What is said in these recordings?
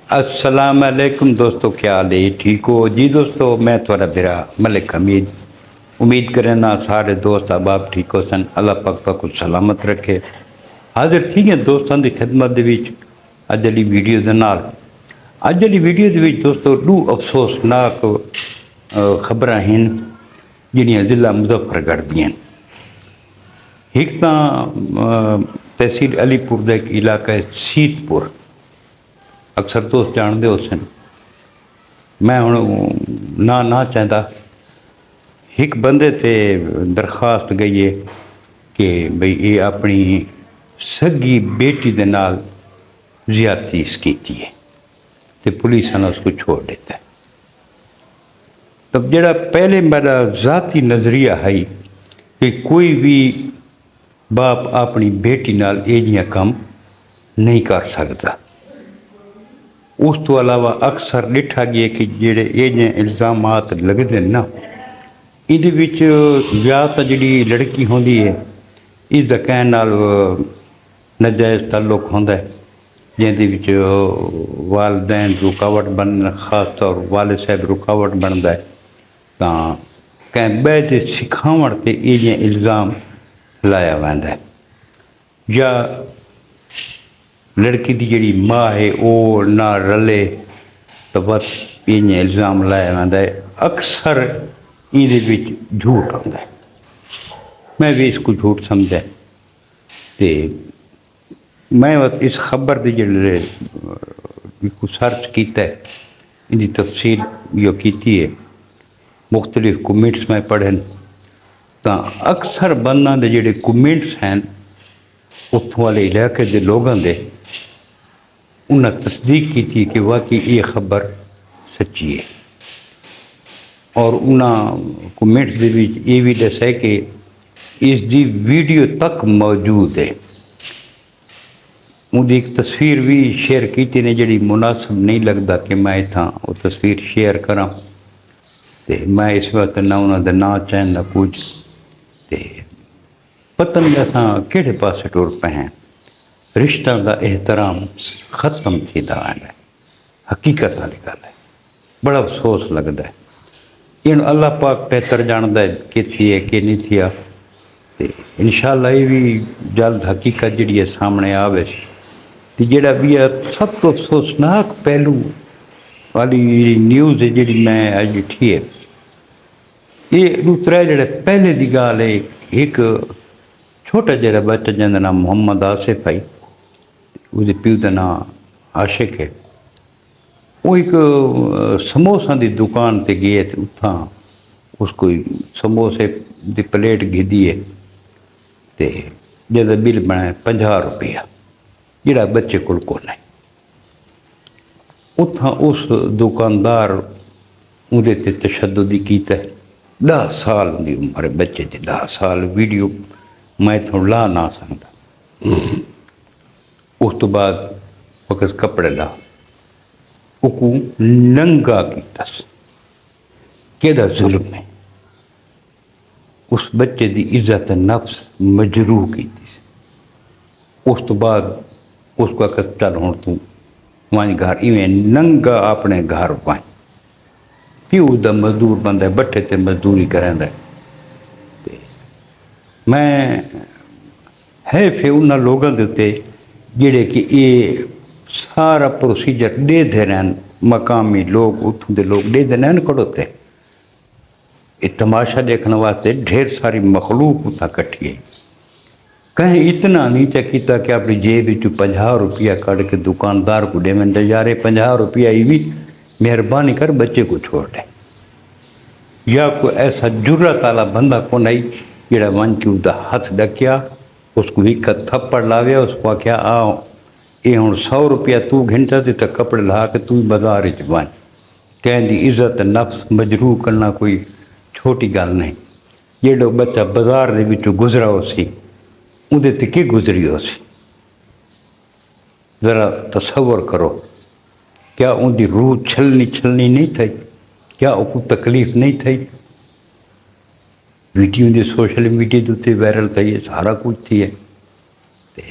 अस्सलाम वालेकुम दोस्तों, क्या हाल है? ठीक हो जी दोस्तों? मैं थोड़ा बिरा मलिक हमीद उम्मीद करें ना सारे दोस्त अहबाब ठीक हो सन। अल्लाह पाक को सलामत रखे। हाजिर थी हैं दोस्तों की खिदमत दे विच अज वाली वीडियो दे नाल। अज वाली वीडियो दे विच दोस्तों दो अफसोसनाक खबर हैं जिहड़ियां जिला मुजफ्फरगढ़ दियां। एक तो तहसील अलीपुर का एक इलाका है सीतपुर, अक्सर दोस्त जानते हो सन। मैं हूँ ना चाहता। एक बंदे ते दरखास्त गई है कि बई ये अपनी सगी बेटी के नाल ज्यादती की है तो पुलिस ने उसको छोड़ देता है। तब जरा पहले मेरा ज़ाती नज़रिया है कि कोई भी बाप अपनी बेटी नाल ये काम नहीं कर सकता। उस तो अलावा अक्सर डिठा गया कि जेड़े ये इल्ज़ाम लगते हैं ना, ये या तो जी लड़की होंगी है इसका कहने नाल नाजायज़ ताल्लुक होंदा है जिंदे वालदैन रुकावट बन, खास तौर वाले साहब रुकावट बनता है। तो कहीं बे सिखावण से ये इल्ज़ाम लाया वैंदा है। या लड़की की जी माँ है वो ना रले तो बस ये इल्ज़ाम लाया वैंदा है। अक्सर ये झूठ आता है। मैं भी इसको झूठ समझा तो मैं बस इस खबर की जो सर्च किया है इनकी तफसील जो की है, मुख्तलिफ कमेंट्स में पढ़े तो अक्सर बंदा के जोड़े कमेंट्स हैं उतों वाले इलाके के लोगों के उन्हें तस्दीक की थी कि वाकई ये खबर सच्ची है। और उन्होंने कमेंट्स ये भी दसा कि इसकी वीडियो तक मौजूद है। उनकी एक तस्वीर भी शेयर की ने जी मुनासिब नहीं लगता कि मैं इतना वो तस्वीर शेयर करा। तो मैं इस वक्त ना उन्होंने ना चैन ना कुछ तो पता नहीं असा कि पास टुर पे हैं। रिश्ता का एहतराम खत्म थी है, हकीकत वाली गल है। बड़ा अफसोस लगता है। इन अल्लाह पाक बेहतर जानता है कि थी है कि नहीं थी। तो इंशाअल्लाह ये भी जल्द हकीकत जी है सामने आवे। तो जोड़ा भी सब तो अफसोसनाक पहलू वाली न्यूज़ है जी मैं अज डिठी है। ये दूसरा जोड़े पहले की गाल है, एक छोटा जरा बच्चा जिंदा नाम मोहम्मद आसिफ है, उसके प्यू का नाम आशिक है। वो एक समोसा की दुकान पर गए तो उतना उसको समोसे की प्लेट घिदी है तो जब बिल बनाया 50 रुपया जोड़ा बच्चे को है। उतना उस दुकानदार उहदे ते तशद्दुद कीता है। 10 साल की उम्र है बच्चे की, 10 साल। वीडियो मैं तो ला ना सकता। उस तो बाद वक्त कपड़े ला उकू नंगा किया केदा जुल्म है। उस बच्चे की इज्जत नफ्स मजरूह की। उस तो बाद उसको आखिर चल हूँ तू वहीं घर इवें नंगा अपने घर वहीं प्यू का मजदूर बंदा है, भट्ठे ते मजदूरी करेंदा है। मैं है फिर उन्होंने लोगों के उत्ते जेड़े कि ये सारा प्रोसीजर देते रहन। मकामी लोग उतों के लोग देते रहन खड़ोते। ये तमाशा देखने वास्ते ढेर सारी मखलूक उतना कट्ठी है। कहीं इतना नहीं किया कि अपनी जेब 50 रुपया कड़ के दुकानदार को दे। मैंने यारे 50 रुपया ही भी मेहरबानी कर बच्चे को छोड़ दे। या कोई ऐसा जुर्रत वाला बंदा को नहीं जोड़ा वन के उसका हथ डकिया, उसको एक थप्पड़ लाव्या, उसको आख्या आओ ये हूँ 100 रुपया तू घंटा दे तो कपड़े ला के तू बाजार च वन। कहती इज्जत नफ्स मजरू करना कोई छोटी गल नहीं। जो बच्चा बाजार के विचों गुजरा हो सी उहदे ते की गुजरी हो सी, जरा तसव्वुर करो। क्या उनकी रूह छलनी नहीं थी? क्या उसको तकलीफ नहीं थी? वीडियो जो सोशल मीडिया के उत्ते वायरल थी है, सारा कुछ थी है। तो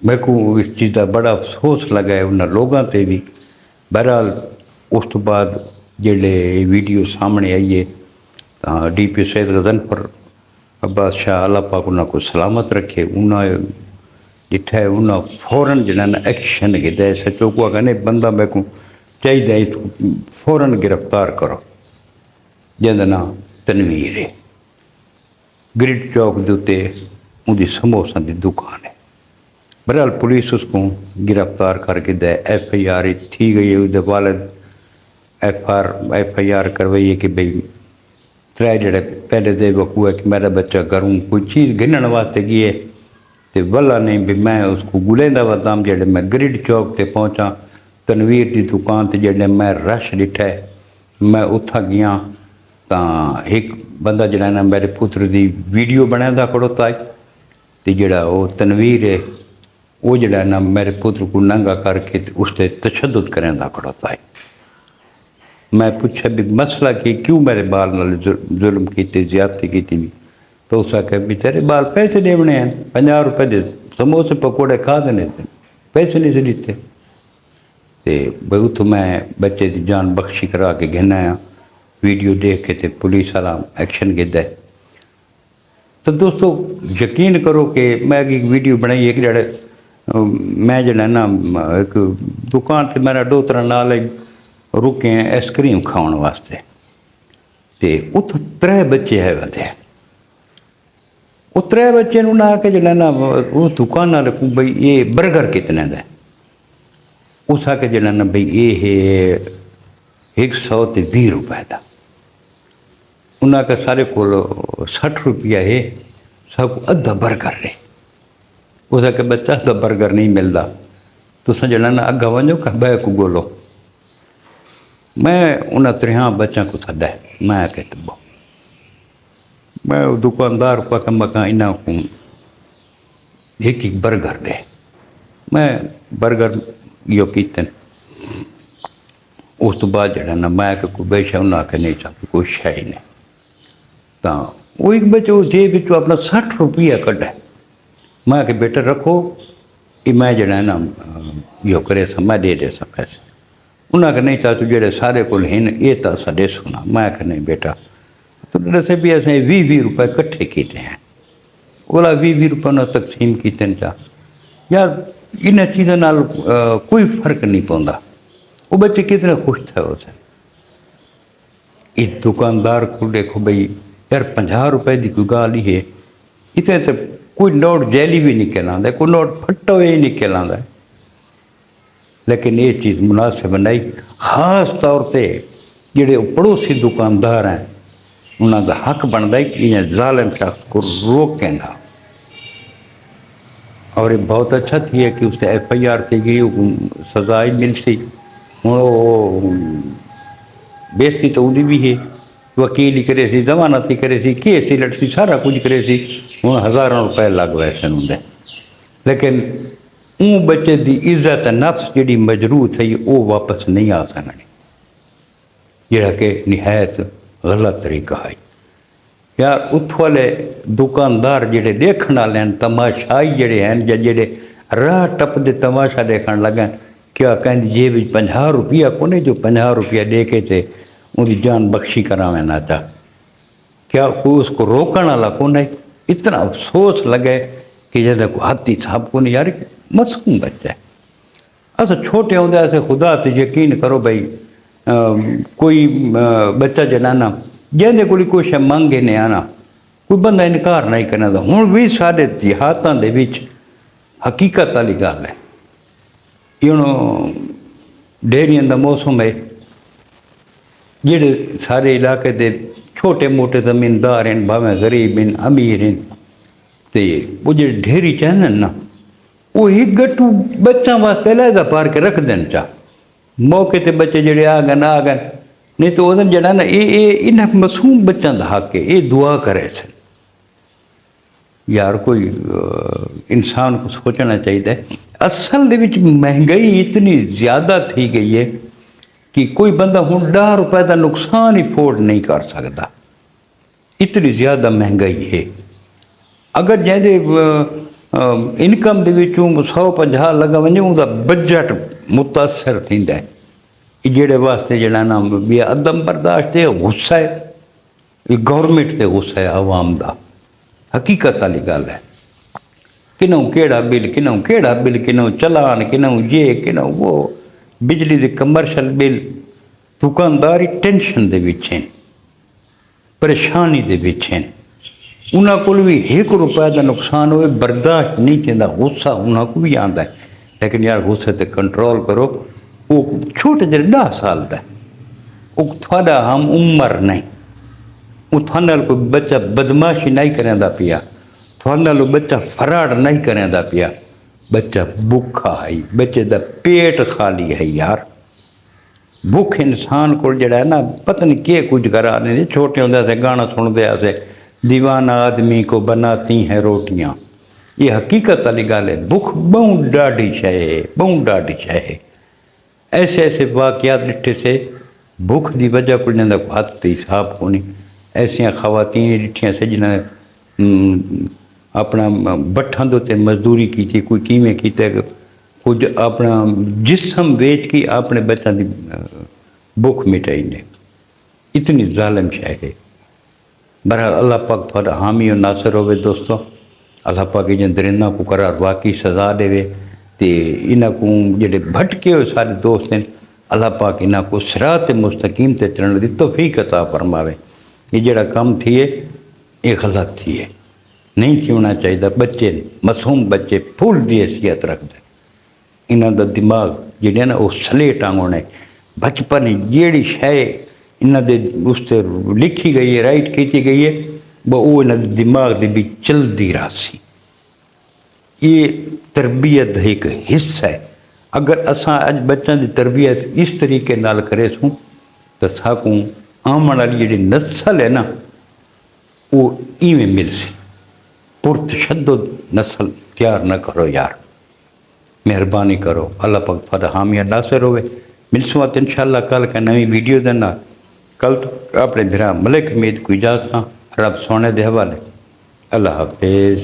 मैं को इस चीज़ का बड़ा अफसोस लगा है उन्होंने लोगों से भी बहरहाल उस तो बाद जेल्ले वीडियो सामने आई है तो DP सैयद गज़नफर अब्बास शाह अल्लाह पाक उन्होंने को सलामत रखे। उन्हें जिठा है उन्हें फौरन जनाना एक्शन किया सचो को कहने बंदा मेरे को चाहिए इसको फौरन गिरफ्तार करो जिंदा नाम तनवीर है। ग्रिड चौक के उत्ते उनकी समोसा की दुकान है। बहरहाल पुलिस उसको गिरफ्तार करके दे FIR थी गई है। उसके वालिद FIR करवाई है कि भाई त्रै जड़े पहले दे वकू है कि मेरा बच्चा घरों कोई चीज़ गिनण वास्ते गए तो वला नहीं भी मैं उसको गुलेंदा वदाम। जड़े मैं ग्रिड चौक से पहुँचा तनवीर की दुकान से जड़े मैं रश डिठा है मैं उत्था गया तो एक बंदा जड़ा ना मेरे पुत्र की वीडियो बनाता खड़ोता है तो जड़ा वो तनवीर है वो जड़ा ना मेरे पुत्र को नंगा करके उससे तशद्दुद करता खड़ोता है। मैं पूछा भी मसला कि क्यों मेरे बाल नाल जुल्म की ज्यादती की भी तो उस आखे भी तेरे बाल पैसे देने हैं 50 रुपए दे समोसे पकौड़े खा देने थे पैसे नहीं से दिते तो भाई उतो मैं बच्चे की जान बख्शी करा के घेना आया। वीडियो देख के तो पुलिस वाला एक्शन किया। तो दोस्तों यकीन करो कि मैं एक वीडियो बनाई एक जड़े मैं जड़ा ना एक दुकान से मेरा दोतरा नाल रुके हैं आइसक्रीम खाने वास्ते तो उत 3 बच्चे है बंदे वो 3 बच्चे ना आके जड़ा ना वो दुकान वाले को भाई ये बर्गर कितने का उस आके जड़ा ना भाई ये है 120 रुपए का। उन्होंने सारे को 60 रुपया है सब अद्धा बर्गर है। उस आके बच्चा अद्धा बर्गर नहीं मिलता तो जड़ा ना अगा वजो का बह को गोलो। मैं उन्हें 3 बच्चों को छड़ा मैं आके तबो मैं दुकानदार को कम का इन्हों को एक बर्गर दे मैं बर्गर यो कीतन। उस तो बाद जड़ा ना मैं कोई बेशा उन्हें आके नहीं चाहती कोई शह ही नहीं तो वो एक बच्चे वो जेब बिचू अपना 60 रुपया कढ़े मैं आके बेटा रखो ये मैं जड़ा ना यो करे मैं दे सा पैसे। उन्हें आके नहीं चाहते जेडे सारे को ये तो असा दे सुना मैं आके नहीं बेटा तो दसे भी असें 20-20 रुपए कट्ठे किए हैं ओला 20-20 रुपये उन्हें तकसीम किए चा यार इन चीज़ों नाल कोई फर्क नहीं पौंदा। वो बच्चे कितने खुश थे उसे। इस दुकानदार को देखो भाई यार 50 रुपए की कोई गाल ही है इतने तो कोई नोट जैली भी निकल आता कोई नोट फट्टा हुआ ही निकल आता लेकिन ये चीज़ मुनासिब नहीं। खास तौर पर जोड़े पड़ोसी दुकानदार हैं उन्होंने हक बनता है कि इन जालिम शख्स को रोकें ना। और ये बहुत अच्छा थी है कि उससे FIR थी गई सजा ही मिल सी हूँ बेइज्जती तो उदी भी है वकील ही करे सी जमानत ही करे सी केस ही लड़ सी सारा कुछ करे सी हूँ हज़ारों रुपए लग वैसे होंगे लेकिन ऊँ बच्चे की इज्जत नफ्स जी मजरूह थी वो वापस नहीं आ सकनी जरा कि निहायत गलत तरीका है। यार उत वाले दुकानदार जेडे देखने वाले हैं तमाशाई जेडे हैं या जेडे राह टपदे तमाशा देखने लगे क्या कहें जेब 50 रुपया को नहीं जो 50 रुपया दे के थे उनकी जान बख्शी करावे ना था क्या कोई उसको रोकने वाला को नहीं। इतना अफसोस लगे कि जैसे को हाथी साहब को नहीं यार मासूम बच्चा है अच्छा छोटे होंगे ऐसे खुदा से यकीन करो भाई कोई बच्चा जनाना जैसे कोई कुछ मंगे नहीं आना कोई बंदा इनकार नहीं करना हूँ भी साढ़े देहातों के हकीकत वाली गल है। डेरियन का मौसम है जेडे सारे इलाके के छोटे मोटे जमींदार हैं भावें गरीब हैं अमीर हैं तो वो जो डेरी चाहते ना वो एक गट्टू बच्चों वास्ते लहदा पार के रख देन चा मौके ते बच्चे जेडे आ गए नहीं तो वह जड़ा ना ये इन्हें मासूम बच्चों का हक है ये दुआ करे सन। यार कोई इंसान को सोचना चाहिए असल दे विच महंगाई इतनी ज़्यादा थी गई है कि कोई बंदा हूँ 10 रुपए का नुकसान ही अफोर्ड नहीं कर सकता इतनी ज़्यादा महंगाई है। अगर जैसे इनकम के 150 लगा वजे उनका बजट मुतासर थींदा है ਇਹ ਜਿਹੜੇ ਵਾਸਤੇ ਜਿਹੜਾ ਨਾ ਵੀ ਅਦਮ ਬਰਦਾਸ਼ਤ ਹੈ, ਗੁੱਸਾ ਹੈ, ਇਹ ਗੌਰਮੈਂਟ ਤੇ ਗੁੱਸਾ ਹੈ ਆਵਾਮ ਦਾ। ਹਕੀਕਤ ਵਾਲੀ ਗੱਲ ਹੈ। ਕਿਨੂੰ ਕਿਹੜਾ ਬਿੱਲ, ਕਿਨੂੰ ਕਿਹੜਾ ਬਿੱਲ, ਕਿਨੂੰ ਚਲਾਨ, ਕਿਨੂੰ ये, ਕਿਨੂੰ ਉਹ, ਬਿਜਲੀ ਦੇ ਕਮਰਸ਼ਲ ਬਿੱਲ। ਦੁਕਾਨਦਾਰ ਹੀ ਟੈਨਸ਼ਨ ਦੇ ਵਿੱਚ ਹਨ, ਪਰੇਸ਼ਾਨੀ ਦੇ ਵਿੱਚ ਹਨ। ਉਹਨਾਂ ਕੋਲ ਵੀ 1 ਰੁਪਏ ਦਾ ਨੁਕਸਾਨ ਹੋਵੇ ਬਰਦਾਸ਼ਤ ਨਹੀਂ ਕਹਿੰਦਾ, ਗੁੱਸਾ ਉਹਨਾਂ ਕੋਲ ਵੀ ਆਉਂਦਾ ਹੈ। ਲੇਕਿਨ ਯਾਰ ਗੁੱਸੇ 'ਤੇ ਕੰਟਰੋਲ ਕਰੋ। ਉਹ ਛੋਟੇ ਜਿਹੇ 10 ਸਾਲ ਦਾ, ਉਹ ਤੁਹਾਡਾ ਹਮ ਉਮਰ ਨਹੀਂ। ਉਹ ਤੁਹਾਡੇ ਨਾਲ ਕੋਈ ਬੱਚਾ ਬਦਮਾਸ਼ੀ ਨਹੀਂ ਕਰਿੰਦਾ ਪਿਆ, ਤੁਹਾਡੇ ਨਾਲ ਬੱਚਾ ਫਰਾਡ ਨਹੀਂ ਕਰਿੰਦਾ ਪਿਆ। ਬੱਚਾ ਭੁੱਖਾ ਹੈ, ਬੱਚੇ ਦਾ ਪੇਟ ਖਾਲੀ ਹੈ ਯਾਰ। ਭੁੱਖ ਇਨਸਾਨ ਕੋਲ ਜਿਹੜਾ ਹੈ ਨਾ ਪਤਾ ਨਹੀਂ ਕੀ ਕੁਝ ਕਰਾ ਨਹੀਂ। ਛੋਟੇ ਹੁੰਦੇ ਸੇ ਗਾਣਾ ਸੁਣਦੇ ਆਸੇ, दीवाना आदमी को बनाती हैं रोटियाँ। ये हकीकत वाली गाल है। भुख बहुत डाढ़ी शय है, बहुत डाढ़ी शय है। ऐसे ऐसे वाक़यात ॾिठे से भुख की वजह को जंदा हथ ते हिसाब को नहीं। ऐसियां खवातीन ॾिठियां से जिन्हें अपना भट्ठां दे उत्ते मजदूरी की, कोई किवें कीते, कुछ अपना जिस्म वेच के अपने बच्चों की भुख मिटाई ने। इतनी जालिम शय है। बहरहाल अल्लाह पाक थोड़ा हामी और नासिर होवे दोस्तों। अल्लाह पाक इन दरिंदा को करार वाकई सज़ा देवे। तो इन्हों को जेडे भटके हुए सारे दोस्त हैं, अल्लाह पाक इन्हों को सिरात मुस्तकीम ते चलने की तौफीक अता फरमावे। ये जड़ा काम थिए ये गलत थिए, नहीं थी होना चाहिए। बच्चे मासूम बच्चे फूल की हैसियत रखते, इन्हों का दिमाग जेडे ना वो सलेट आंगों ने। बचपन जी शय इन्हों दे उस लिखी गई है, राइट की गई है, वो इन्हों दिमाग के भी चलती रही। ये तरबियत का एक हिस्सा है। अगर असा अज बच्चों की तरबियत इस तरीके नाल करे सूँ तो साकू आने वाली जी नस्ल है ना वो इवें मिल सी। पुरतशद्दुद नस्ल तैयार न करो यार, मेहरबानी करो। अल्लाह पाक थोड़ा हामी नासिर होवे। मिलसूँ इंशाअल्लाह कल का नवी वीडियो देना। कल अपने मेरा मलिक हमीद को इजाज़त रब सोने के हवाले। अल्लाह हाफिज़।